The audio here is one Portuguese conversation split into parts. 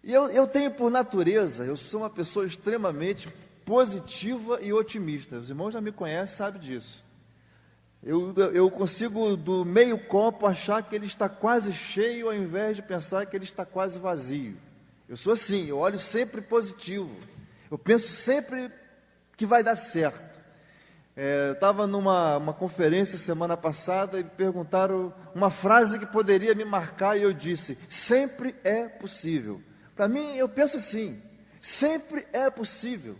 E eu tenho por natureza, eu sou uma pessoa extremamente positiva e otimista. Os irmãos já me conhecem, sabem disso. Eu consigo, do meio copo, achar que ele está quase cheio, ao invés de pensar que ele está quase vazio. Eu sou assim, eu olho sempre positivo. Eu penso sempre que vai dar certo. Eu estava numa conferência semana passada e me perguntaram uma frase que poderia me marcar e eu disse: sempre é possível. Para mim, eu penso assim, sempre é possível.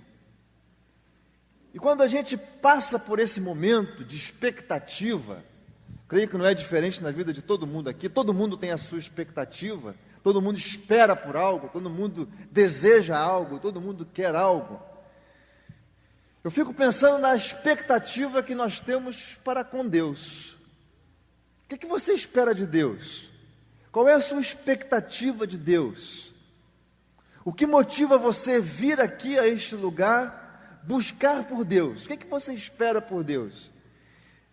E quando a gente passa por esse momento de expectativa, creio que não é diferente na vida de todo mundo aqui, todo mundo tem a sua expectativa, todo mundo espera por algo, todo mundo deseja algo, todo mundo quer algo. Eu fico pensando na expectativa que nós temos para com Deus. O que você espera de Deus? Qual é a sua expectativa de Deus? O que motiva você vir aqui a este lugar, buscar por Deus? O que você espera por Deus?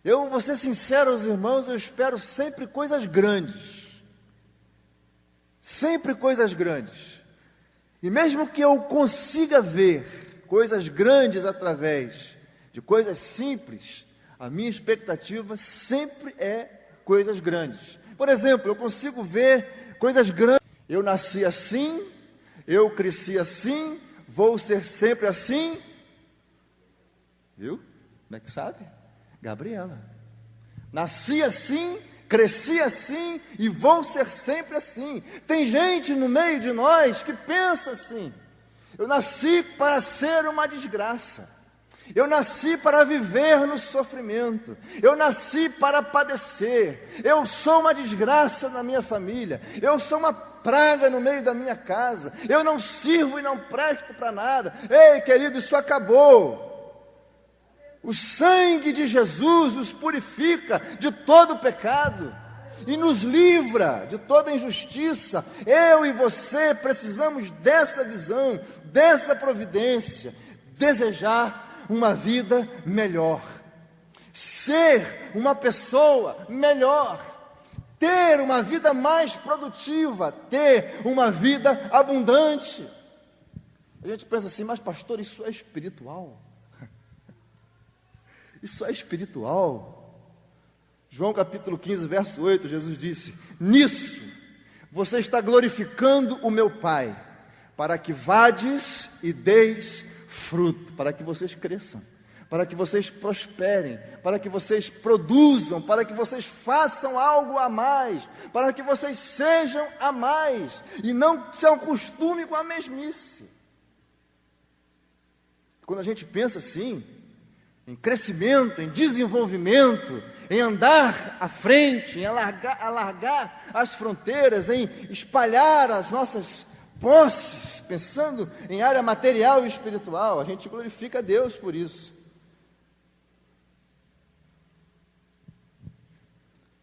Eu vou ser sincero aos irmãos, eu espero sempre coisas grandes. Sempre coisas grandes. E mesmo que eu consiga ver coisas grandes através de coisas simples, a minha expectativa sempre é coisas grandes. Por exemplo, eu consigo ver coisas grandes. Eu nasci assim, eu cresci assim, vou ser sempre assim. Viu? Como é que sabe? Gabriela. Nasci assim, cresci assim e vou ser sempre assim. Tem gente no meio de nós que pensa assim: eu nasci para ser uma desgraça. Eu nasci para viver no sofrimento. Eu nasci para padecer. Eu sou uma desgraça na minha família. Eu sou uma praga no meio da minha casa. Eu não sirvo e não presto para nada. Ei, querido, isso acabou. O sangue de Jesus nos purifica de todo pecado e nos livra de toda injustiça. Eu e você precisamos dessa visão, dessa providência, desejar uma vida melhor, ser uma pessoa melhor, ter uma vida mais produtiva, ter uma vida abundante. A gente pensa assim: mas pastor, isso é espiritual? Isso é espiritual. João capítulo 15, verso 8, Jesus disse: nisso você está glorificando o meu Pai, para que vades e deis fruto, para que vocês cresçam, para que vocês prosperem, para que vocês produzam, para que vocês façam algo a mais, para que vocês sejam a mais, e não se acostume com a mesmice. Quando a gente pensa assim, em crescimento, em desenvolvimento, em andar à frente, em alargar as fronteiras, em espalhar as nossas posses, pensando em área material e espiritual, a gente glorifica a Deus por isso.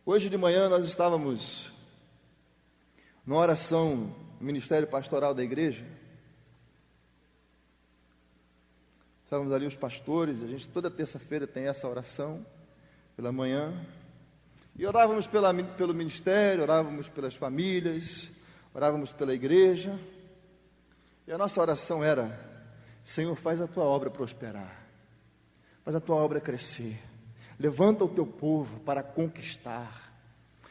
Hoje de manhã nós estávamos numa oração no Ministério Pastoral da igreja. Estávamos ali os pastores, a gente toda terça-feira tem essa oração, pela manhã, e orávamos pelo ministério, orávamos pelas famílias, orávamos pela igreja, e a nossa oração era: Senhor, faz a tua obra prosperar, faz a tua obra crescer, levanta o teu povo para conquistar,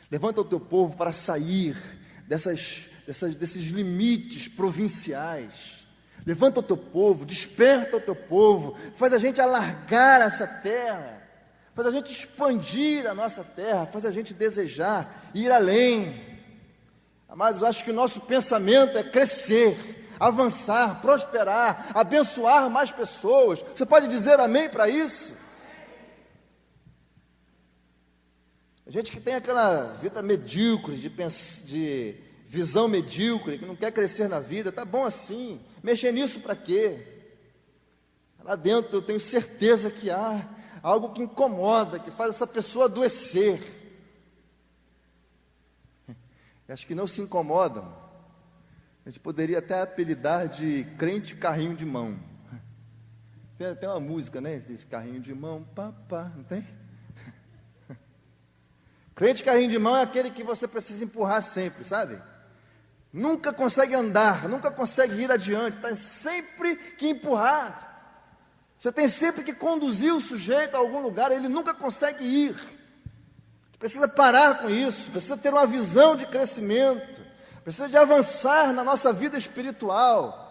levanta o teu povo para sair desses limites provinciais. Levanta o teu povo, desperta o teu povo, faz a gente alargar essa terra, faz a gente expandir a nossa terra, faz a gente desejar ir além. Amados, eu acho que o nosso pensamento é crescer, avançar, prosperar, abençoar mais pessoas. Você pode dizer amém para isso? A gente que tem aquela vida medíocre, de visão medíocre, que não quer crescer na vida, tá bom assim, mexer nisso para quê? Lá dentro eu tenho certeza que há algo que incomoda, que faz essa pessoa adoecer. Acho que não se incomodam. A gente poderia até apelidar de crente carrinho de mão. Tem uma música, né? Diz carrinho de mão, papá, não tem? Crente carrinho de mão é aquele que você precisa empurrar sempre, sabe? nunca consegue andar, nunca consegue ir adiante, tem sempre que empurrar. Você tem sempre que conduzir o sujeito a algum lugar, ele nunca consegue ir. Precisa parar com isso, precisa ter uma visão de crescimento, precisa de avançar na nossa vida espiritual.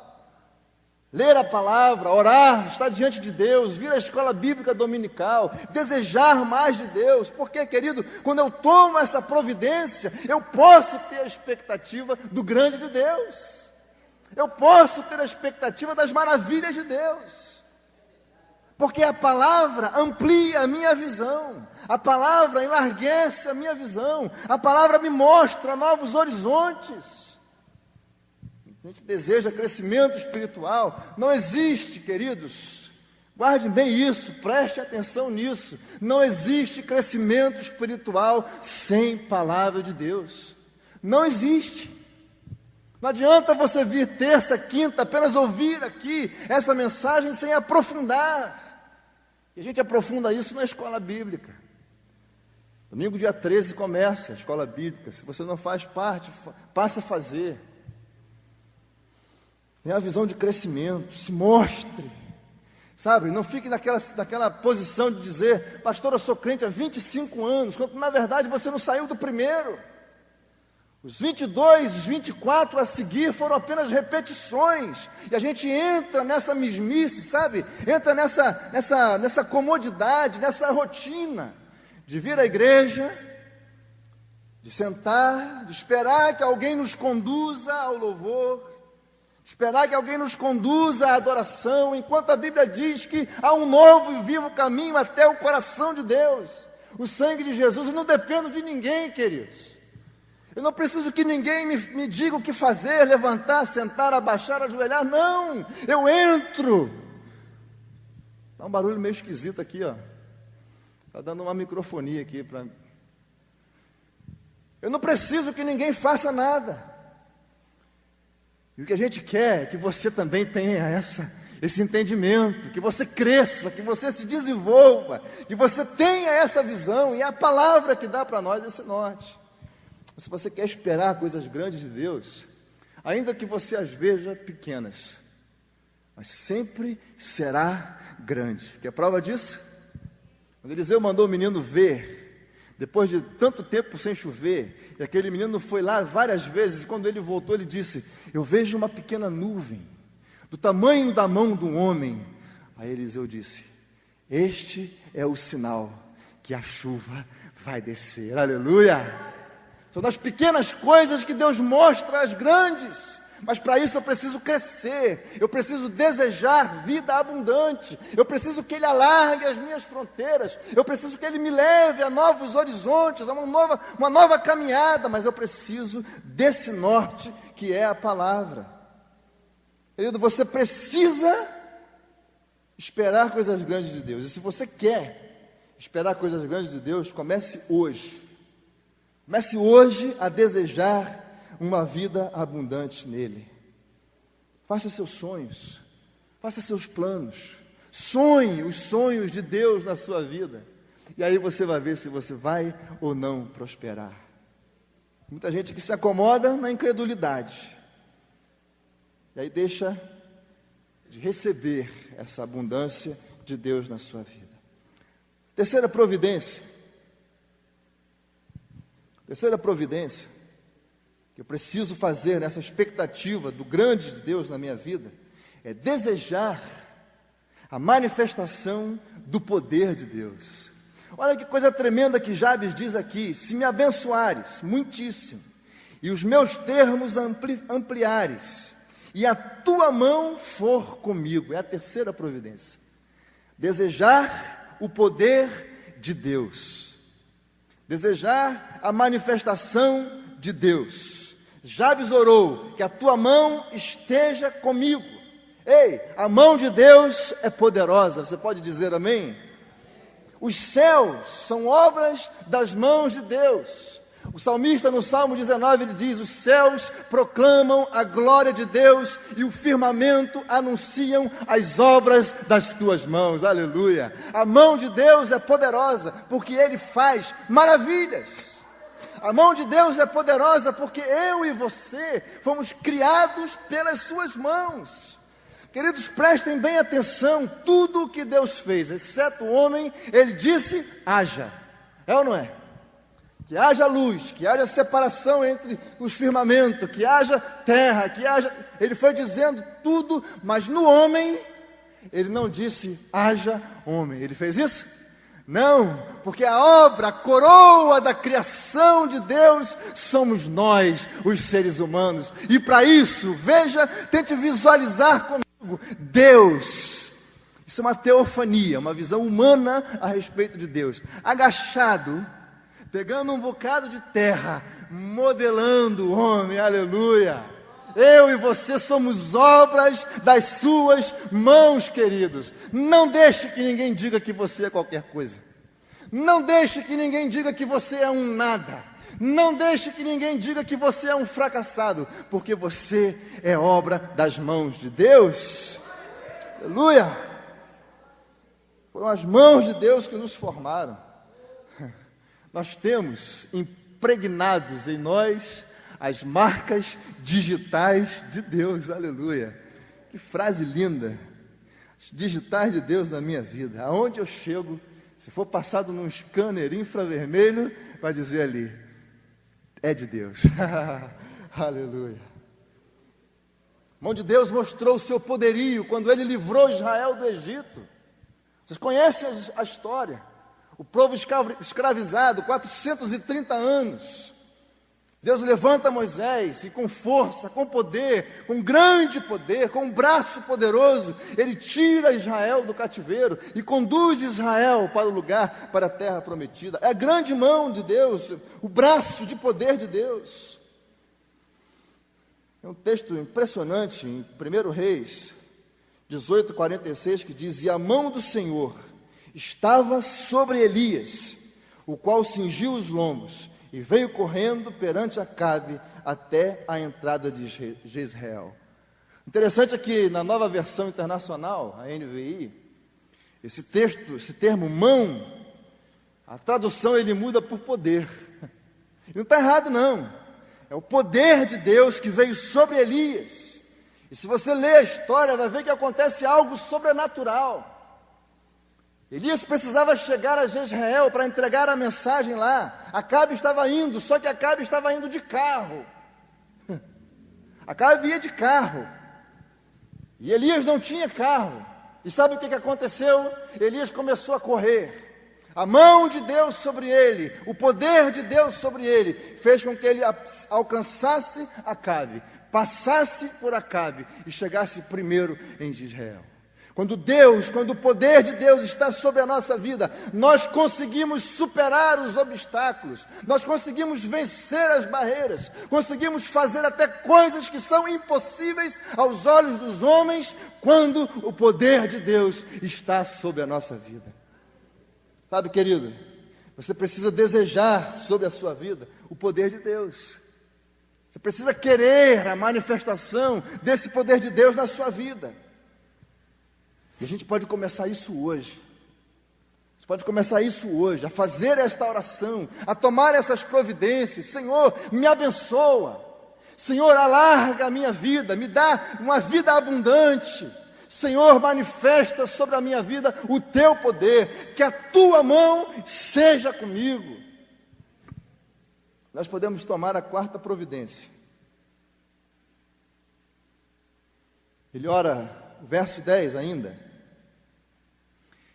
Ler a palavra, orar, estar diante de Deus, vir à escola bíblica dominical, desejar mais de Deus, porque, querido, quando eu tomo essa providência, eu posso ter a expectativa do grande de Deus, eu posso ter a expectativa das maravilhas de Deus, porque a palavra amplia a minha visão, a palavra enlarguece a minha visão, a palavra me mostra novos horizontes. A gente deseja crescimento espiritual, não existe, queridos, guardem bem isso, preste atenção nisso, não existe crescimento espiritual sem palavra de Deus, não existe. Não adianta você vir terça, quinta, apenas ouvir aqui essa mensagem sem aprofundar, e a gente aprofunda isso na escola bíblica. Domingo dia 13 começa a escola bíblica, se você não faz parte, passe a fazer. Tenha a visão de crescimento, se mostre, sabe? Não fique naquela posição de dizer, pastor, eu sou crente há 25 anos, quando na verdade você não saiu do primeiro. Os 22, os 24 a seguir foram apenas repetições, e a gente entra nessa mesmice, sabe? Entra nessa comodidade, nessa rotina, de vir à igreja, de sentar, de esperar que alguém nos conduza ao louvor, esperar que alguém nos conduza à adoração, enquanto a Bíblia diz que há um novo e vivo caminho até o coração de Deus, o sangue de Jesus. Eu não dependo de ninguém, queridos, eu não preciso que ninguém me diga o que fazer, levantar, sentar, abaixar, ajoelhar, não, eu entro. Dá um barulho meio esquisito aqui, ó, está dando uma microfonia aqui, eu não preciso que ninguém faça nada. E o que a gente quer é que você também tenha esse entendimento, que você cresça, que você se desenvolva, que você tenha essa visão, e é a palavra que dá para nós esse norte. Se você quer esperar coisas grandes de Deus, ainda que você as veja pequenas, mas sempre será grande. Quer prova disso? Quando Eliseu mandou o menino ver, depois de tanto tempo sem chover, e aquele menino foi lá várias vezes, e quando ele voltou, ele disse, eu vejo uma pequena nuvem, do tamanho da mão de um homem. Aí Eliseu disse, este é o sinal que a chuva vai descer. Aleluia! São das pequenas coisas que Deus mostra as grandes. Mas para isso eu preciso crescer, eu preciso desejar vida abundante, eu preciso que Ele alargue as minhas fronteiras, eu preciso que Ele me leve a novos horizontes, a uma nova caminhada, mas eu preciso desse norte que é a palavra. Querido, você precisa esperar coisas grandes de Deus, e se você quer esperar coisas grandes de Deus, comece hoje a desejar uma vida abundante nele. Faça seus sonhos, faça seus planos, sonhe os sonhos de Deus na sua vida, e aí você vai ver se você vai ou não prosperar. Muita gente que se acomoda na incredulidade, e aí deixa de receber essa abundância de Deus na sua vida. Terceira providência que eu preciso fazer nessa expectativa do grande de Deus na minha vida, é desejar a manifestação do poder de Deus. Olha que coisa tremenda que Jabes diz aqui, se me abençoares muitíssimo, e os meus termos ampliares, e a tua mão for comigo, é a terceira providência, desejar o poder de Deus, desejar a manifestação de Deus. Jabes orou, que a tua mão esteja comigo. Ei, a mão de Deus é poderosa, você pode dizer amém? Os céus são obras das mãos de Deus. O salmista no Salmo 19, ele diz, os céus proclamam a glória de Deus e o firmamento anunciam as obras das tuas mãos, aleluia. A mão de Deus é poderosa, porque Ele faz maravilhas. A mão de Deus é poderosa porque eu e você fomos criados pelas suas mãos. Queridos, prestem bem atenção, tudo o que Deus fez, exceto o homem, Ele disse, haja. É ou não é? Que haja luz, que haja separação entre os firmamentos, que haja terra, que haja... Ele foi dizendo tudo, mas no homem, Ele não disse, haja homem. Ele fez isso? Não, porque a obra, a coroa da criação de Deus, somos nós, os seres humanos. E para isso, veja, tente visualizar comigo, Deus. Isso é uma teofania, uma visão humana a respeito de Deus. Agachado, pegando um bocado de terra, modelando o homem, aleluia. Eu e você somos obras das suas mãos, queridos. Não deixe que ninguém diga que você é qualquer coisa. Não deixe que ninguém diga que você é um nada. Não deixe que ninguém diga que você é um fracassado, porque você é obra das mãos de Deus. Aleluia! Foram as mãos de Deus que nos formaram. Nós temos impregnados em nós as marcas digitais de Deus, aleluia. Que frase linda. As digitais de Deus na minha vida. Aonde eu chego, se for passado num scanner infravermelho, vai dizer ali, é de Deus. Aleluia. A mão de Deus mostrou o seu poderio quando Ele livrou Israel do Egito. Vocês conhecem a história. O povo escravizado, 430 anos. Deus levanta Moisés e com força, com poder, com grande poder, com um braço poderoso, Ele tira Israel do cativeiro e conduz Israel para o lugar, para a terra prometida. É a grande mão de Deus, o braço de poder de Deus. É um texto impressionante em 1 Reis 18:46 que diz, e a mão do Senhor estava sobre Elias, o qual cingiu os lombos, e veio correndo perante Acabe até a entrada de Jezreel. Interessante é que na nova versão internacional, a NVI, esse termo mão, a tradução ele muda por poder. E não está errado não. É o poder de Deus que veio sobre Elias. E se você ler a história, vai ver que acontece algo sobrenatural. Elias precisava chegar a Jezreel para entregar a mensagem lá. Acabe estava indo, só que Acabe estava indo de carro. Acabe ia de carro. E Elias não tinha carro. E sabe o que aconteceu? Elias começou a correr. A mão de Deus sobre ele, o poder de Deus sobre ele, fez com que ele alcançasse Acabe, passasse por Acabe e chegasse primeiro em Jezreel. Quando o poder de Deus está sobre a nossa vida, nós conseguimos superar os obstáculos, nós conseguimos vencer as barreiras, conseguimos fazer até coisas que são impossíveis aos olhos dos homens, quando o poder de Deus está sobre a nossa vida. Sabe, querido, você precisa desejar sobre a sua vida o poder de Deus. Você precisa querer a manifestação desse poder de Deus na sua vida. E a gente pode começar isso hoje. Você pode começar isso hoje, a fazer esta oração, a tomar essas providências. Senhor, me abençoa. Senhor, alarga a minha vida, me dá uma vida abundante. Senhor, manifesta sobre a minha vida o teu poder, que a tua mão seja comigo. Nós podemos tomar a quarta providência. Ele ora, o verso 10 ainda.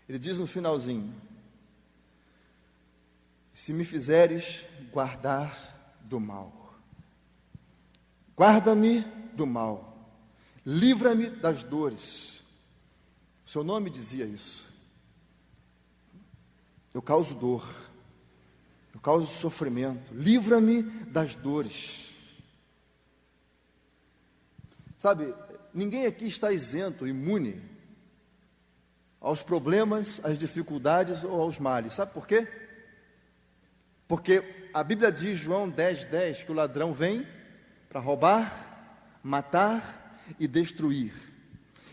Ele diz no finalzinho: se me fizeres guardar do mal, guarda-me do mal, livra-me das dores. O seu nome dizia isso. Eu causo dor, eu causo sofrimento, livra-me das dores. Sabe, ninguém aqui está isento, imune aos problemas, às dificuldades ou aos males. Sabe por quê? Porque a Bíblia diz, João 10:10, que o ladrão vem para roubar, matar e destruir.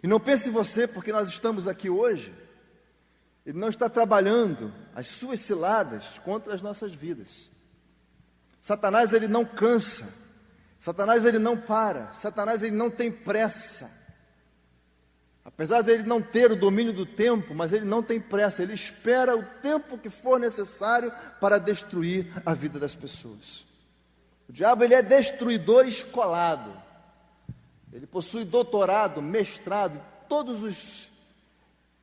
E não pense você, porque nós estamos aqui hoje, ele não está trabalhando as suas ciladas contra as nossas vidas. Satanás, ele não cansa. Satanás, ele não para. Satanás, ele não tem pressa. Apesar dele não ter o domínio do tempo, mas ele não tem pressa. Ele espera o tempo que for necessário para destruir a vida das pessoas. O diabo, ele é destruidor escolado. Ele possui doutorado, mestrado, todos os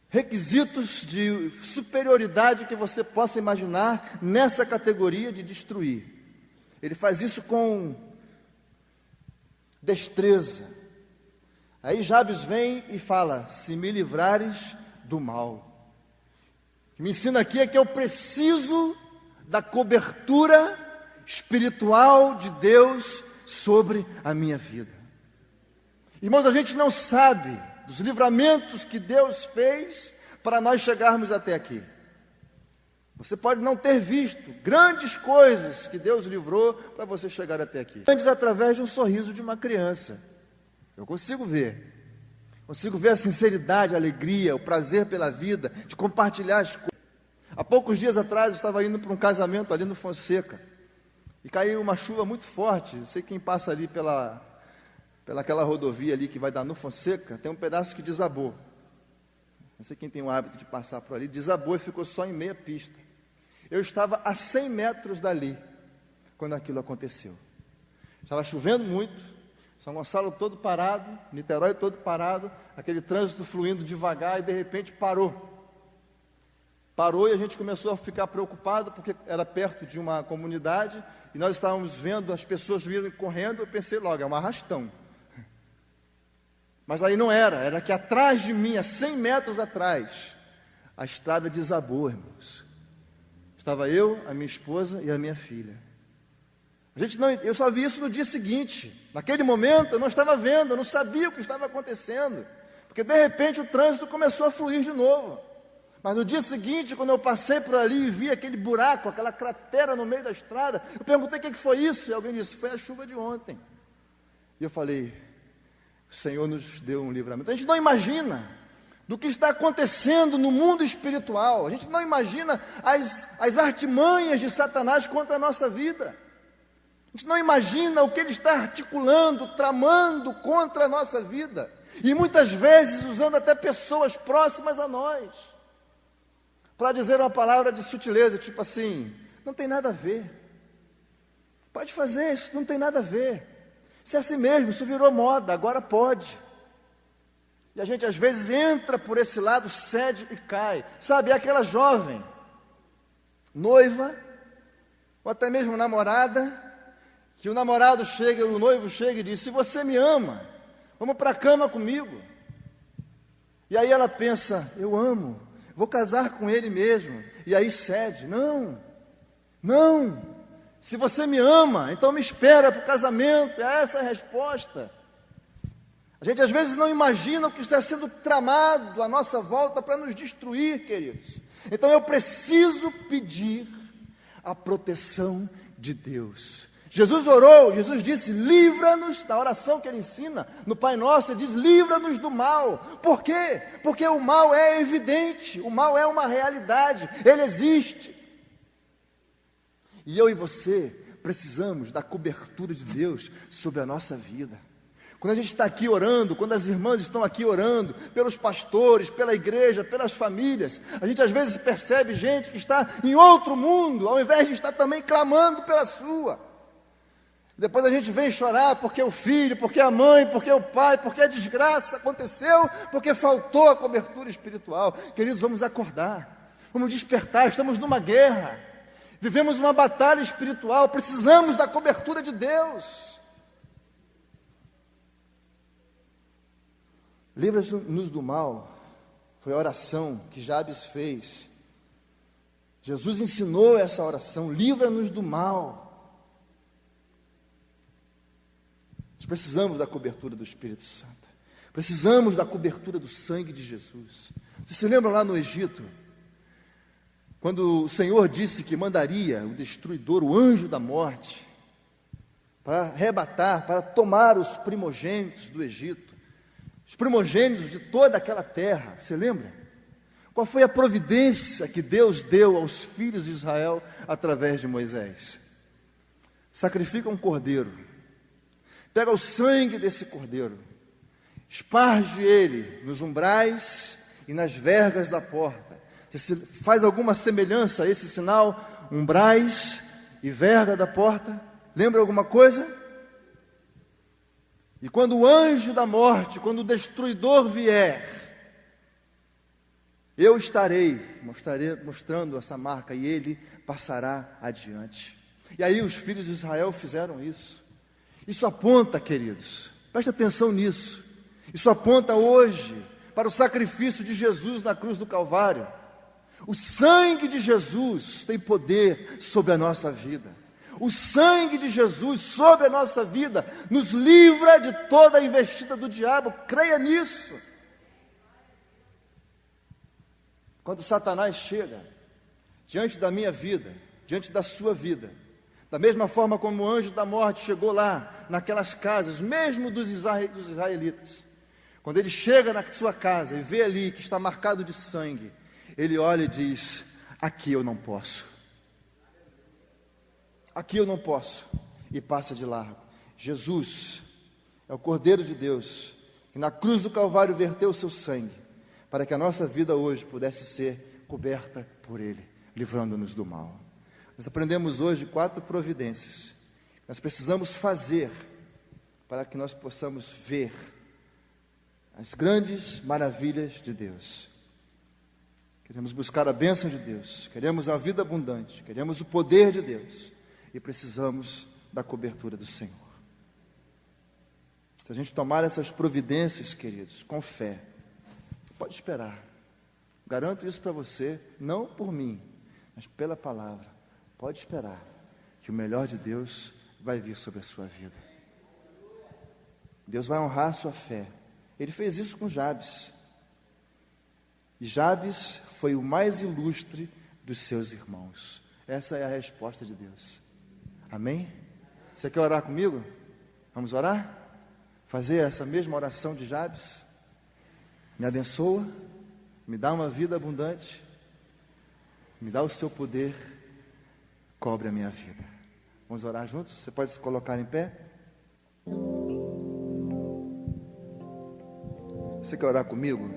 requisitos de superioridade que você possa imaginar nessa categoria de destruir. Ele faz isso com destreza. Aí Jabes vem e fala: se me livrares do mal. O que me ensina aqui é que eu preciso da cobertura espiritual de Deus sobre a minha vida. Irmãos, a gente não sabe dos livramentos que Deus fez para nós chegarmos até aqui. Você pode não ter visto grandes coisas que Deus livrou para você chegar até aqui. Grandes através de um sorriso de uma criança. Eu consigo ver. Consigo ver a sinceridade, a alegria, o prazer pela vida, de compartilhar as coisas. Há poucos dias atrás eu estava indo para um casamento ali no Fonseca. E caiu uma chuva muito forte. Não sei quem passa ali pelaquela rodovia ali que vai dar no Fonseca, tem um pedaço que desabou. Não sei quem tem o hábito de passar por ali, desabou e ficou só em meia pista. Eu estava a 100 metros dali, quando aquilo aconteceu. Estava chovendo muito, São Gonçalo todo parado, Niterói todo parado, aquele trânsito fluindo devagar e de repente parou. Parou e a gente começou a ficar preocupado, porque era perto de uma comunidade, e nós estávamos vendo as pessoas virem correndo, eu pensei logo, é um arrastão. Mas aí não era que atrás de mim, a 100 metros atrás, a estrada desabou, irmãos. Estava eu, a minha esposa e a minha filha. Eu só vi isso no dia seguinte. Naquele momento eu não estava vendo, eu não sabia o que estava acontecendo. Porque de repente o trânsito começou a fluir de novo. Mas no dia seguinte, quando eu passei por ali e vi aquele buraco, aquela cratera no meio da estrada, eu perguntei o que foi isso, e alguém disse: foi a chuva de ontem. E eu falei: o Senhor nos deu um livramento. A gente não imagina do que está acontecendo no mundo espiritual. A gente não imagina as artimanhas de Satanás contra a nossa vida. A gente não imagina o que ele está articulando, tramando contra a nossa vida. E muitas vezes usando até pessoas próximas a nós, para dizer uma palavra de sutileza, tipo assim: não tem nada a ver. Pode fazer isso, não tem nada a ver. Isso é assim mesmo, isso virou moda, agora pode. E a gente às vezes entra por esse lado, cede e cai. Sabe, é aquela jovem, noiva, ou até mesmo namorada, que o namorado chega, o noivo chega e diz: se você me ama, vamos para a cama comigo. E aí ela pensa: eu amo, vou casar com ele mesmo. E aí cede: não. Se você me ama, então me espera para o casamento. É essa a resposta. A gente às vezes não imagina o que está sendo tramado à nossa volta para nos destruir, queridos. Então eu preciso pedir a proteção de Deus. Jesus orou, Jesus disse: livra-nos, na oração que ele ensina no Pai Nosso, ele diz: livra-nos do mal. Por quê? Porque o mal é evidente, o mal é uma realidade, ele existe. E eu e você precisamos da cobertura de Deus sobre a nossa vida. Quando a gente está aqui orando, quando as irmãs estão aqui orando, pelos pastores, pela igreja, pelas famílias, a gente às vezes percebe gente que está em outro mundo, ao invés de estar também clamando pela sua. Depois a gente vem chorar porque o filho, porque a mãe, porque o pai, porque a desgraça aconteceu, porque faltou a cobertura espiritual. Queridos, vamos acordar, vamos despertar, estamos numa guerra, vivemos uma batalha espiritual, precisamos da cobertura de Deus. Livra-nos do mal, foi a oração que Jabes fez. Jesus ensinou essa oração: livra-nos do mal. Nós precisamos da cobertura do Espírito Santo, precisamos da cobertura do sangue de Jesus. Você se lembra lá no Egito, quando o Senhor disse que mandaria o destruidor, o anjo da morte, para arrebatar, para tomar os primogênitos do Egito, os primogênitos de toda aquela terra? Você lembra? Qual foi a providência que Deus deu aos filhos de Israel através de Moisés? sacrifica um cordeiro, pega o sangue desse cordeiro, esparge ele nos umbrais e nas vergas da porta. Você faz alguma semelhança a esse sinal, umbrais e verga da porta? Lembra alguma coisa? E quando o anjo da morte, quando o destruidor vier, eu estarei mostrando essa marca e ele passará adiante. E aí os filhos de Israel fizeram isso. Isso aponta, queridos, preste atenção nisso. Isso aponta hoje para o sacrifício de Jesus na cruz do Calvário. O sangue de Jesus tem poder sobre a nossa vida. O sangue de Jesus sobre a nossa vida nos livra de toda a investida do diabo. Creia nisso. Quando Satanás chega diante da minha vida, diante da sua vida, da mesma forma como o anjo da morte chegou lá, naquelas casas, mesmo dos israelitas, quando ele chega na sua casa e vê ali que está marcado de sangue, ele olha e diz: aqui eu não posso. Aqui eu não posso. E passa de largo. Jesus é o Cordeiro de Deus, que na cruz do Calvário verteu o seu sangue, para que a nossa vida hoje pudesse ser coberta por Ele, livrando-nos do mal. Nós aprendemos hoje 4 providências que nós precisamos fazer para que nós possamos ver as grandes maravilhas de Deus. Queremos buscar a bênção de Deus, queremos a vida abundante, queremos o poder de Deus e precisamos da cobertura do Senhor. Se a gente tomar essas providências, queridos, com fé, pode esperar. Garanto isso para você, não por mim, mas pela palavra. Pode esperar que o melhor de Deus vai vir sobre a sua vida. Deus vai honrar a sua fé. Ele fez isso com Jabes. E Jabes foi o mais ilustre dos seus irmãos. Essa é a resposta de Deus. Amém? Você quer orar comigo? Vamos orar? Fazer essa mesma oração de Jabes? Me abençoa, me dá uma vida abundante, me dá o seu poder, cobre a minha vida. Vamos orar juntos? Você pode se colocar em pé? Você quer orar comigo?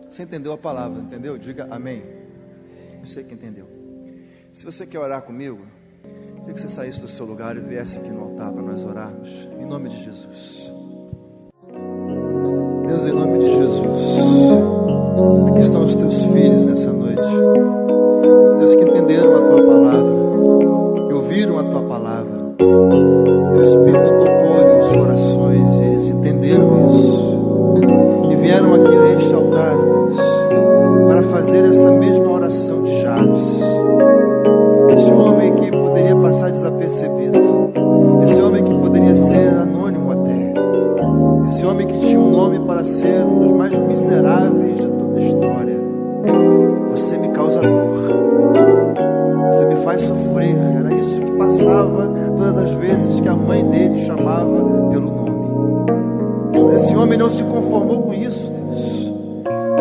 Você entendeu a palavra, entendeu? Diga amém. Eu sei que entendeu. Se você quer orar comigo, eu queria que você saísse do seu lugar e viesse aqui no altar para nós orarmos, em nome de Jesus. Deus, em nome de Jesus, aqui estão os teus filhos nessa noite. Deus, que entenderam a tua palavra, que ouviram a tua palavra. Teu Espírito tocou-lhe os corações e eles entenderam isso. E vieram aqui a este altar, Deus, para fazer essa mesma oração de Jabes. Este homem que poderia passar desapercebido, esse homem que poderia ser anônimo até, esse homem que tinha um nome para ser um dos mais miseráveis de toda a história. Você me causa dor, você me faz sofrer. Era isso que passava todas as vezes que a mãe dele chamava pelo nome. Esse homem não se conformou com isso, Deus,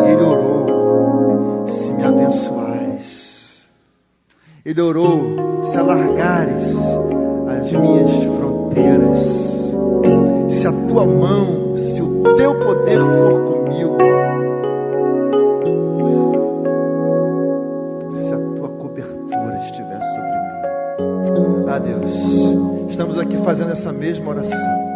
e ele orou: se me abençoares. Ele orou: se alargares as minhas fronteiras, se a tua mão, se o teu poder for comigo, se a tua cobertura estiver sobre mim. Ah, Deus, estamos aqui fazendo essa mesma oração,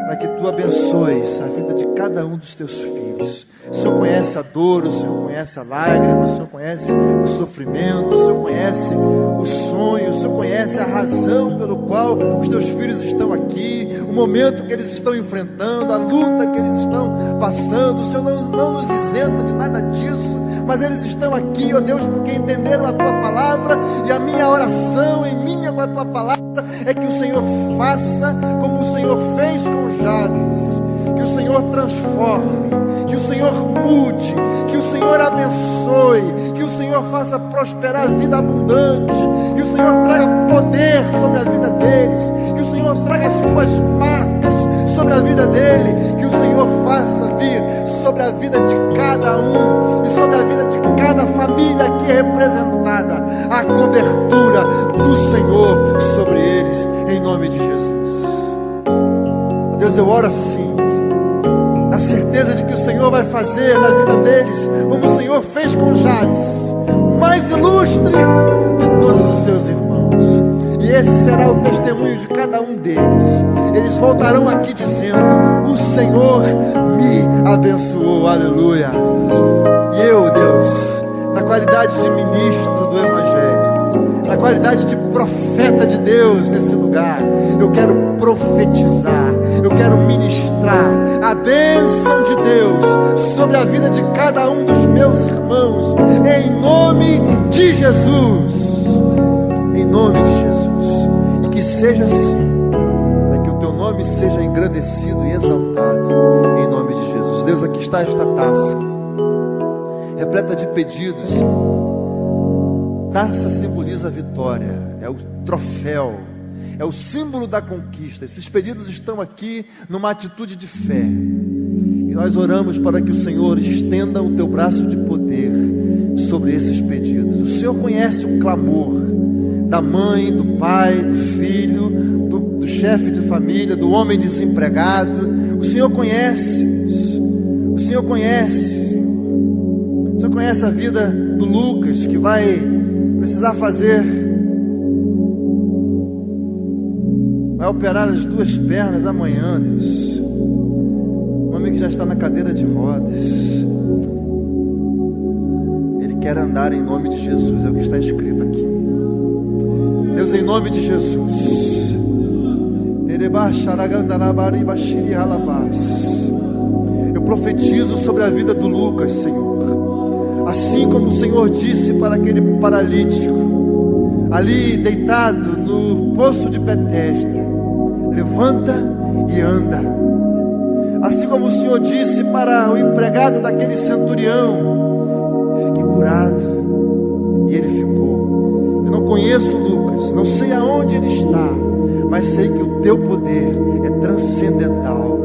para que tu abençoes a vida de cada um dos teus filhos. O Senhor conhece a dor, o Senhor conhece a lágrima, o Senhor conhece o sofrimento, o Senhor conhece o sonho, o Senhor conhece a razão pelo qual os teus filhos estão aqui, o momento que eles estão enfrentando, a luta que eles estão passando. O Senhor não nos isenta de nada disso, mas eles estão aqui, ó Deus, porque entenderam a tua palavra. E a minha oração em minha com a tua palavra é que o Senhor faça como o Senhor fez com Jabes, que o Senhor transforme, que o Senhor mude, que o Senhor abençoe, que o Senhor faça prosperar a vida abundante, que o Senhor traga poder sobre a vida deles, que o Senhor traga as tuas marcas sobre a vida dele, que o Senhor faça vir sobre a vida de cada um e sobre a vida de cada família aqui representada, a cobertura do Senhor sobre eles, em nome de Jesus. Deus, eu oro assim, na certeza de que o Senhor vai fazer na vida deles, como o Senhor fez com Jabes, o mais ilustre de todos os seus irmãos. E esse será o testemunho de cada um deles. Eles voltarão aqui dizendo: o Senhor me abençoou, aleluia. E eu, Deus, na qualidade de ministro do Evangelho, na qualidade de profeta de Deus nesse lugar, eu quero profetizar, eu quero ministrar a bênção de Deus sobre a vida de cada um dos meus irmãos, em nome de Jesus, em nome de Jesus. E que seja assim, para que o teu nome seja engrandecido e exaltado, em nome de Jesus. Deus, aqui está esta taça, repleta de pedidos. Taça simboliza a vitória, é o troféu, é o símbolo da conquista. Esses pedidos estão aqui numa atitude de fé, e nós oramos para que o Senhor estenda o teu braço de poder sobre esses pedidos. O Senhor conhece o clamor da mãe, do pai, do filho, do chefe de família, do homem desempregado. O Senhor conhece isso. O Senhor conhece, Senhor. O Senhor conhece a vida do Lucas, que vai precisar vai operar as 2 pernas amanhã, Deus. Um homem que já está na cadeira de rodas, ele quer andar em nome de Jesus, é o que está escrito aqui. Deus, em nome de Jesus, eu profetizo sobre a vida do Lucas, Senhor, assim como o Senhor disse para aquele paralítico ali deitado no poço de Betesda: levanta e anda. Assim como o Senhor disse para o empregado daquele centurião: fique curado. E ele ficou. Eu não conheço Lucas, não sei aonde ele está, mas sei que o teu poder é transcendental.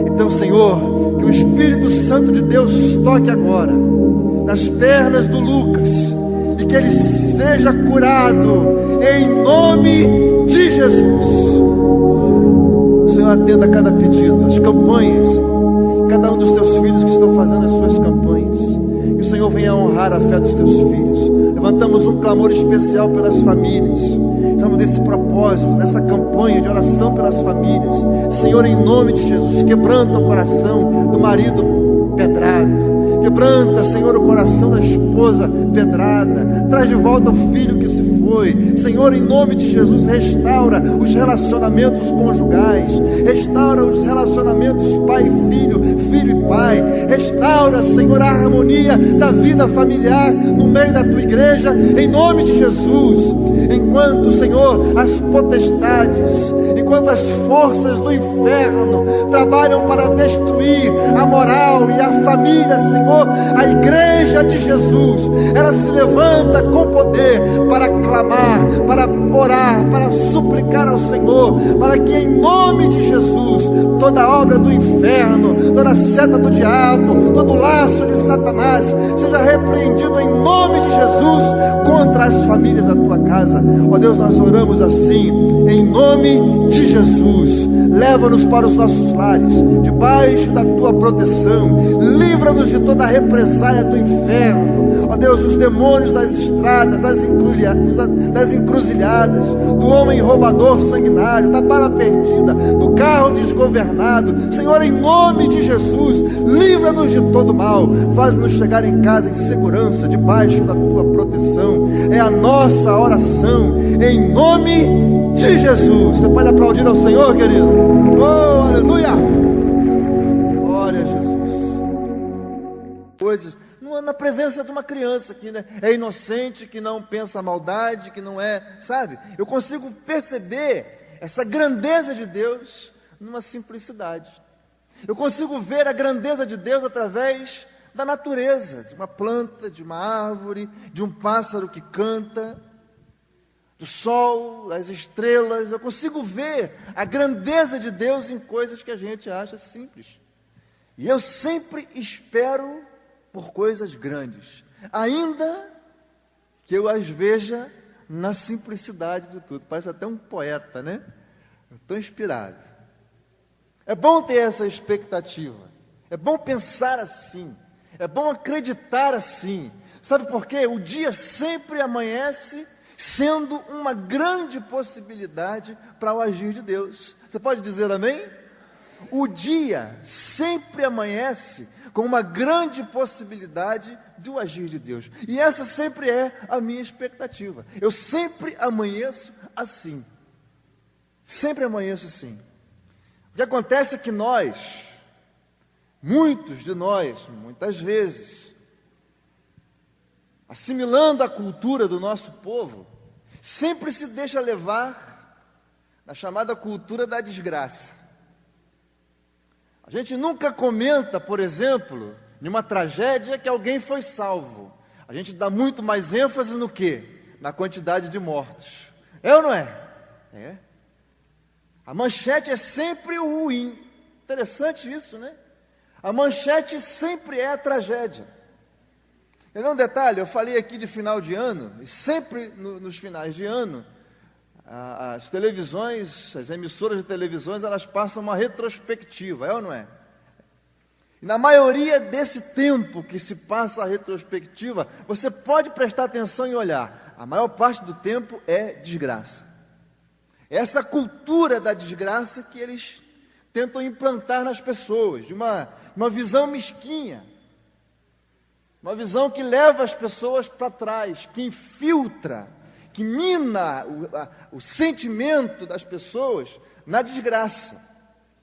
Então, Senhor, que o Espírito Santo de Deus toque agora nas pernas do Lucas, e que ele seja curado em nome de Jesus. O Senhor atenda a cada pedido, as campanhas, cada um dos teus filhos que estão fazendo as suas campanhas, que o Senhor venha honrar a fé dos teus filhos. Levantamos um clamor especial pelas famílias. Estamos nesse propósito, nessa campanha de oração pelas famílias. Senhor, em nome de Jesus, quebranta o coração do marido pedrado, quebranta, Senhor, o coração da esposa pedrada, traz de volta o filho que se foi. Senhor, em nome de Jesus, restaura os relacionamentos conjugais, restaura os relacionamentos pai e filho, filho e pai, restaura, Senhor, a harmonia da vida familiar no meio da tua igreja, em nome de Jesus. Enquanto, Senhor, as potestades, enquanto as forças do inferno trabalham para destruir a moral e a família, Senhor, a igreja de Jesus, ela se levanta com poder para clamar, para orar, para suplicar ao Senhor, para que em nome de Jesus, toda obra do inferno, toda seta do diabo, todo laço de Satanás, seja repreendido em nome de Jesus contra as famílias da tua casa. Ó Deus, nós oramos assim, em nome de Jesus. Leva-nos para os nossos lares, debaixo da tua proteção. Livra-nos de toda a represália do inferno. Ó Deus, os demônios das estradas, das encruzilhadas, do homem roubador sanguinário, da bala perdida, do carro desgovernado. Senhor, em nome de Jesus, livra-nos de todo mal. Faz-nos chegar em casa em segurança, debaixo da tua proteção. É a nossa oração, em nome de Jesus. Você pode aplaudir ao Senhor, querido? Oh, aleluia! Glória a Jesus. Coisas na presença de uma criança que, né, é inocente, que não pensa maldade, que não é, sabe? Eu consigo perceber essa grandeza de Deus numa simplicidade. Eu consigo ver a grandeza de Deus através da natureza, de uma planta, de uma árvore, de um pássaro que canta, do sol, das estrelas. Eu consigo ver a grandeza de Deus em coisas que a gente acha simples. E eu sempre espero por coisas grandes, ainda que eu as veja na simplicidade de tudo. Parece até um poeta, né? Eu estou inspirado. É bom ter essa expectativa, é bom pensar assim, é bom acreditar assim. Sabe por quê? O dia sempre amanhece sendo uma grande possibilidade para o agir de Deus. Você pode dizer amém? O dia sempre amanhece com uma grande possibilidade do agir de Deus. E essa sempre é a minha expectativa. Eu sempre amanheço assim. Sempre amanheço assim. O que acontece é que nós, muitos de nós, muitas vezes, assimilando a cultura do nosso povo, sempre se deixa levar na chamada cultura da desgraça. A gente nunca comenta, por exemplo, em uma tragédia que alguém foi salvo. A gente dá muito mais ênfase no quê? Na quantidade de mortos. É ou não é? É. A manchete é sempre o ruim. Interessante isso, né? A manchete sempre é a tragédia. Quer ver um detalhe? Eu falei aqui de final de ano, e sempre nos finais de ano, as televisões, as emissoras de televisões, elas passam uma retrospectiva, é ou não é? E na maioria desse tempo que se passa a retrospectiva, você pode prestar atenção e olhar, a maior parte do tempo é desgraça. Essa cultura da desgraça que eles tentam implantar nas pessoas, de uma visão mesquinha, uma visão que leva as pessoas para trás, que infiltra, que mina o sentimento das pessoas na desgraça.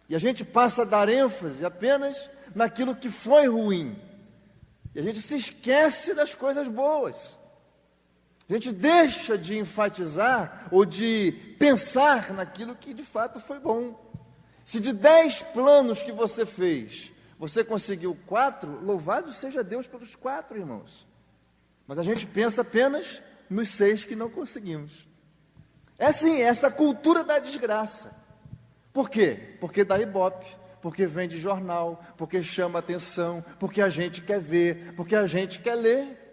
E a gente passa a dar ênfase apenas naquilo que foi ruim. E a gente se esquece das coisas boas. A gente deixa de enfatizar ou de pensar naquilo que de fato foi bom. Se de 10 planos que você fez, você conseguiu 4, louvado seja Deus pelos 4, irmãos. Mas a gente pensa apenas nos 6 que não conseguimos. É assim, essa cultura da desgraça. Por quê? Porque dá ibope, porque vende jornal, porque chama atenção, porque a gente quer ver, porque a gente quer ler.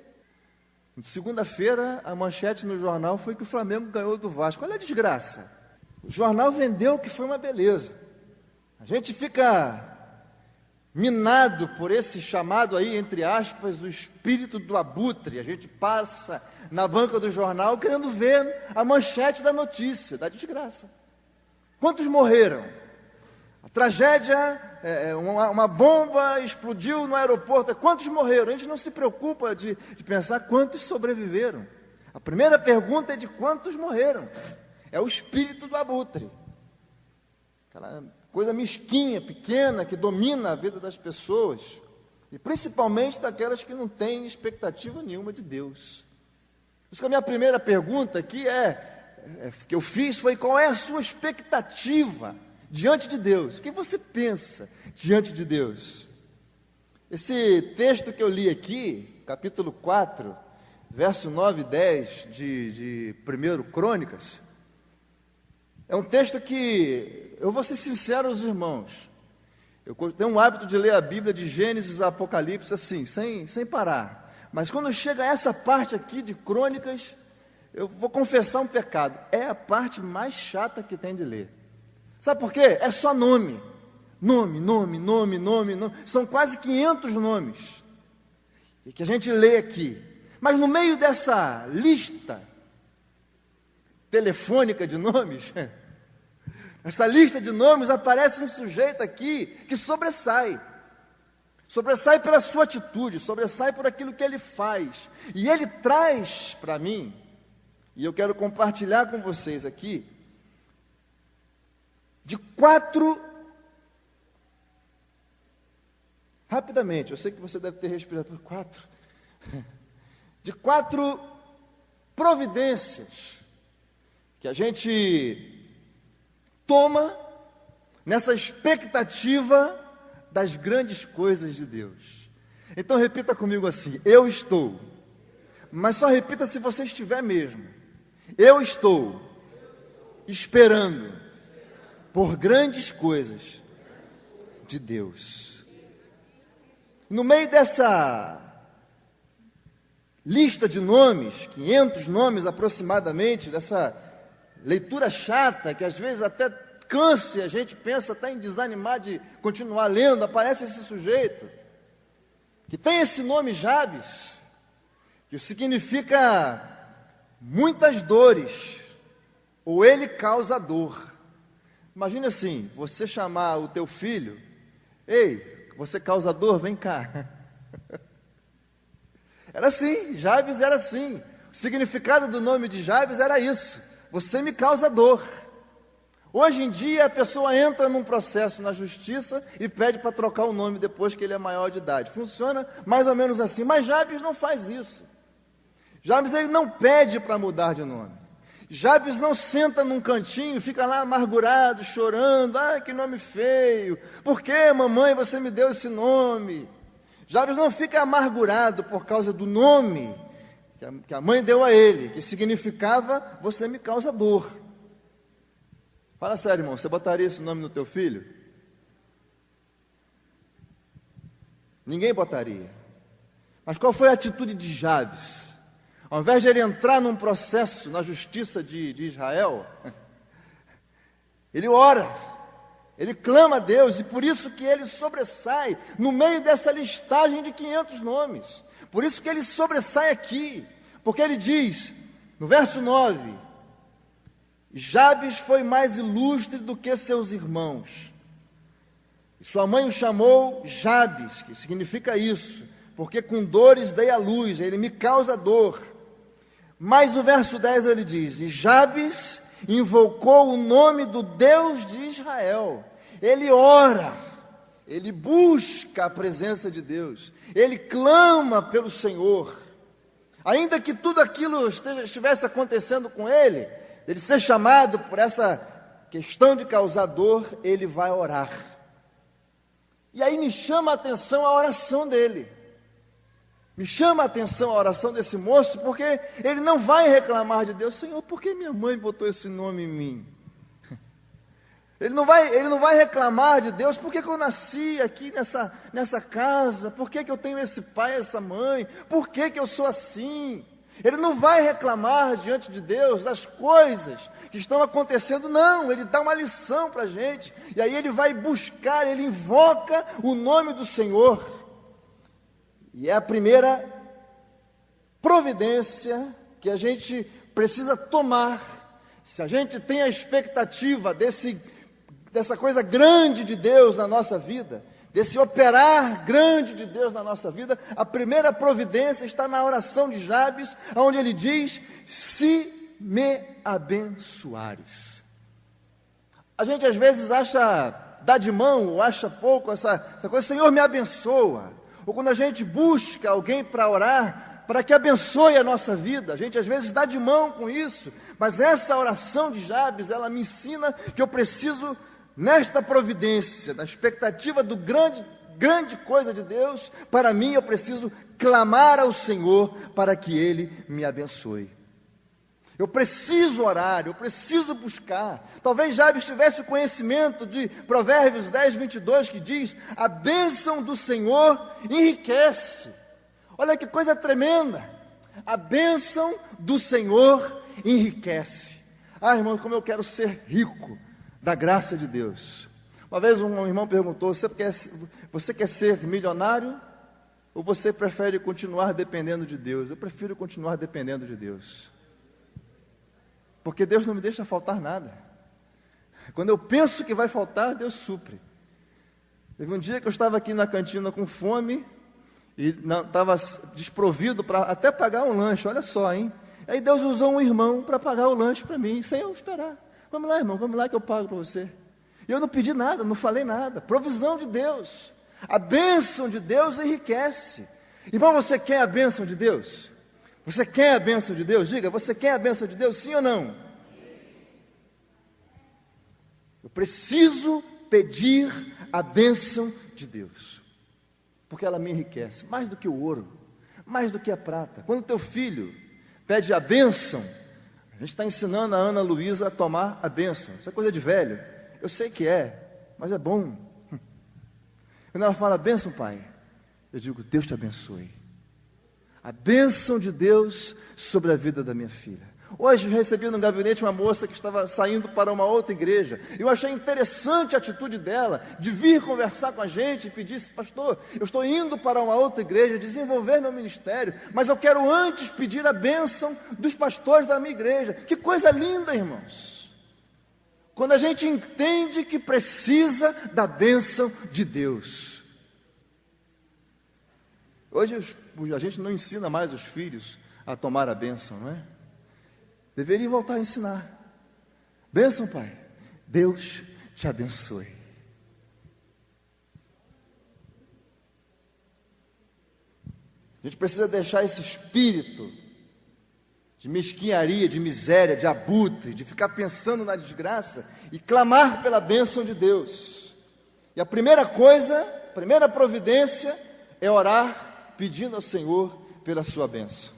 Segunda-feira, a manchete no jornal foi que o Flamengo ganhou do Vasco. Olha a desgraça. O jornal vendeu que foi uma beleza. A gente fica minado por esse chamado aí, entre aspas, o espírito do abutre. A gente passa na banca do jornal querendo ver a manchete da notícia, da desgraça. Quantos morreram? A tragédia, uma bomba explodiu no aeroporto. Quantos morreram? A gente não se preocupa de pensar quantos sobreviveram. A primeira pergunta é de quantos morreram. É o espírito do abutre. Aquela coisa mesquinha, pequena, que domina a vida das pessoas. E principalmente daquelas que não têm expectativa nenhuma de Deus. Por isso que a minha primeira pergunta aqui que eu fiz foi: qual é a sua expectativa diante de Deus? O que você pensa diante de Deus? Esse texto que eu li aqui, capítulo 4, verso 9 e 10 de 1 Crônicas, é um texto que, eu vou ser sincero aos irmãos, eu tenho um hábito de ler a Bíblia de Gênesis a Apocalipse assim, sem parar. Mas quando chega a essa parte aqui de Crônicas, eu vou confessar um pecado, é a parte mais chata que tem de ler. Sabe por quê? É só nome. Nome. São quase 500 nomes que a gente lê aqui. Mas no meio dessa lista telefônica de nomes, essa lista de nomes, aparece um sujeito aqui que sobressai. Sobressai pela sua atitude, sobressai por aquilo que ele faz. E ele traz para mim, e eu quero compartilhar com vocês aqui, de 4, rapidamente, eu sei que você deve ter respirado por 4, de 4 providências que a gente toma nessa expectativa das grandes coisas de Deus. Então repita comigo assim: eu estou, mas só repita se você estiver mesmo. Eu estou esperando por grandes coisas de Deus. No meio dessa lista de nomes, 500 nomes aproximadamente, dessa leitura chata, que às vezes até cansa, a gente pensa até em desanimar de continuar lendo, aparece esse sujeito, que tem esse nome Jabes, que significa muitas dores, ou ele causa dor. Imagina assim, você chamar o teu filho, ei, você causa dor, vem cá. Era assim, Jabes era assim. O significado do nome de Jabes era isso: você me causa dor. Hoje em dia a pessoa entra num processo na justiça e pede para trocar o nome depois que ele é maior de idade. Funciona mais ou menos assim, mas Jabes não faz isso. Jabes ele não pede para mudar de nome. Jabes não senta num cantinho, fica lá amargurado, chorando, que nome feio, por que mamãe você me deu esse nome? Jabes não fica amargurado por causa do nome que a mãe deu a ele, que significava você me causa dor. Fala sério, irmão, você botaria esse nome no teu filho? Ninguém botaria. Mas qual foi a atitude de Jabes? Ao invés de ele entrar num processo na justiça de Israel, ele ora, ele clama a Deus, e por isso que ele sobressai no meio dessa listagem de 500 nomes. Por isso que ele sobressai aqui, porque ele diz, no verso 9, Jabes foi mais ilustre do que seus irmãos. E sua mãe o chamou Jabes, que significa isso, porque com dores dei à luz, ele me causa dor. Mas o verso 10 ele diz, e Jabes invocou o nome do Deus de Israel. Ele ora, ele busca a presença de Deus, ele clama pelo Senhor. Ainda que tudo aquilo estivesse acontecendo com ele ser chamado por essa questão de causar dor, ele vai orar. E aí me chama a atenção a oração dele. Me chama a atenção a oração desse moço, porque ele não vai reclamar de Deus, Senhor, por que minha mãe botou esse nome em mim? Ele não vai reclamar de Deus, por que eu nasci aqui nessa casa? Por que eu tenho esse pai, essa mãe? Por que eu sou assim? Ele não vai reclamar diante de Deus das coisas que estão acontecendo, não, ele dá uma lição para a gente, e aí ele vai buscar, ele invoca o nome do Senhor, e é a primeira providência que a gente precisa tomar, se a gente tem a expectativa dessa coisa grande de Deus na nossa vida, desse operar grande de Deus na nossa vida, a primeira providência está na oração de Jabes, onde ele diz, se me abençoares. A gente às vezes dá de mão, ou acha pouco essa coisa, Senhor me abençoa, ou quando a gente busca alguém para orar, para que abençoe a nossa vida, a gente às vezes dá de mão com isso, mas essa oração de Jabes, ela me ensina que eu preciso, nesta providência, na expectativa do grande coisa de Deus, para mim eu preciso clamar ao Senhor para que Ele me abençoe. Eu preciso orar, eu preciso buscar. Talvez Jabes tivesse o conhecimento de Provérbios 10, 22, que diz, a bênção do Senhor enriquece. Olha que coisa tremenda, a bênção do Senhor enriquece. Irmão, como eu quero ser rico da graça de Deus. Uma vez um irmão perguntou, você quer ser milionário ou você prefere continuar dependendo de Deus? Eu prefiro continuar dependendo de Deus, porque Deus não me deixa faltar nada. Quando eu penso que vai faltar, Deus supre. Teve um dia que eu estava aqui na cantina com fome e estava desprovido para até pagar um lanche, olha só, hein? Aí Deus usou um irmão para pagar o lanche para mim, sem eu esperar. Vamos lá, irmão, vamos lá que eu pago para você. E eu não pedi nada, não falei nada. Provisão de Deus. A bênção de Deus enriquece. Irmão, você quer a bênção de Deus? Você quer a bênção de Deus? Diga, você quer a bênção de Deus, sim ou não? Eu preciso pedir a bênção de Deus, porque ela me enriquece, mais do que o ouro, mais do que a prata. Quando teu filho pede a bênção, a gente está ensinando a Ana Luísa a tomar a bênção. Isso é coisa de velho, eu sei que é, mas é bom. Quando ela fala, bênção pai, eu digo: Deus te abençoe. A bênção de Deus sobre a vida da minha filha. Hoje eu recebi no gabinete uma moça que estava saindo para uma outra igreja. Eu achei interessante a atitude dela, de vir conversar com a gente e pedir: pastor, eu estou indo para uma outra igreja, desenvolver meu ministério, mas eu quero antes pedir a bênção dos pastores da minha igreja. Que coisa linda, irmãos! Quando a gente entende que precisa da bênção de Deus. Hoje a gente não ensina mais os filhos a tomar a bênção, não é? Deveria voltar a ensinar. Bênção, pai. Deus te abençoe. A gente precisa deixar esse espírito de mesquinharia, de miséria, de abutre, de ficar pensando na desgraça e clamar pela bênção de Deus. E a primeira coisa, a primeira providência é orar pedindo ao Senhor pela sua bênção.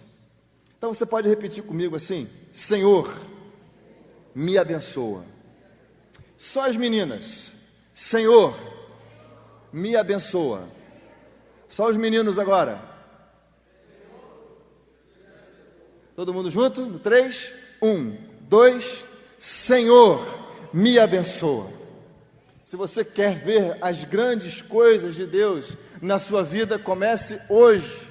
Então você pode repetir comigo assim: Senhor, me abençoa. Só as meninas: Senhor, me abençoa. Só os meninos agora. Todo mundo junto? No 3, 1, 2, Senhor, me abençoa. Se você quer ver as grandes coisas de Deus na sua vida, comece hoje,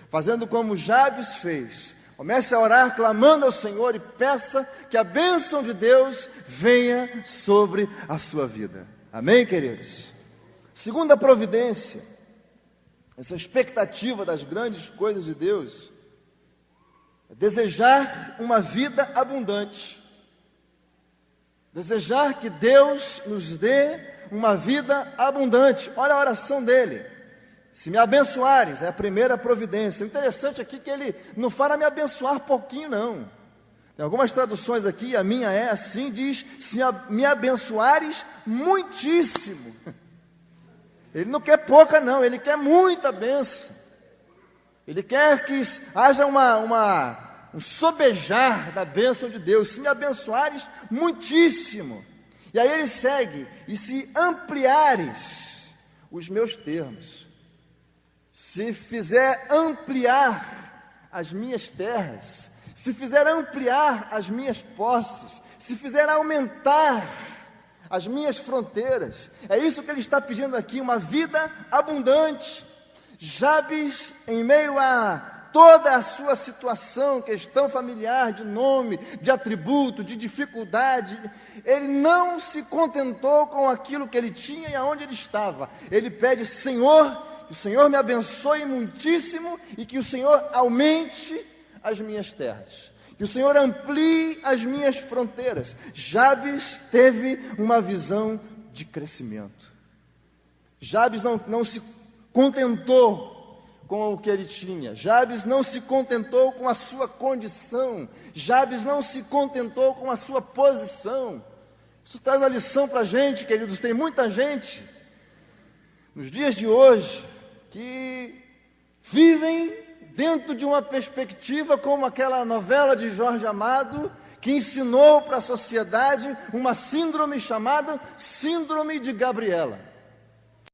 fazendo como Jabes fez. Comece a orar, clamando ao Senhor e peça que a bênção de Deus venha sobre a sua vida. Amém, queridos? Segunda providência, essa expectativa das grandes coisas de Deus, é desejar uma vida abundante. Desejar que Deus nos dê uma vida abundante. Olha a oração dele: se me abençoares, é a primeira providência. O interessante aqui é que ele não fala me abençoar pouquinho, não. Tem algumas traduções aqui, a minha é assim, diz: se me abençoares muitíssimo. Ele não quer pouca, não, ele quer muita bênção. Ele quer que haja um sobejar da bênção de Deus. Se me abençoares muitíssimo. E aí ele segue: e se ampliares os meus termos, se fizer ampliar as minhas terras, se fizer ampliar as minhas posses, se fizer aumentar as minhas fronteiras, é isso que ele está pedindo aqui, uma vida abundante. Jabes, em meio a toda a sua situação, questão familiar, de nome, de atributo, de dificuldade, ele não se contentou com aquilo que ele tinha e aonde ele estava. Ele pede: Senhor, que o Senhor me abençoe muitíssimo e que o Senhor aumente as minhas terras, que o Senhor amplie as minhas fronteiras. Jabes teve uma visão de crescimento. Jabes não se contentou com o que ele tinha. Jabes não se contentou com a sua condição. Jabes não se contentou com a sua posição. Isso traz a lição para a gente, queridos. Tem muita gente nos dias de hoje que vivem dentro de uma perspectiva como aquela novela de Jorge Amado, que ensinou para a sociedade uma síndrome chamada Síndrome de Gabriela.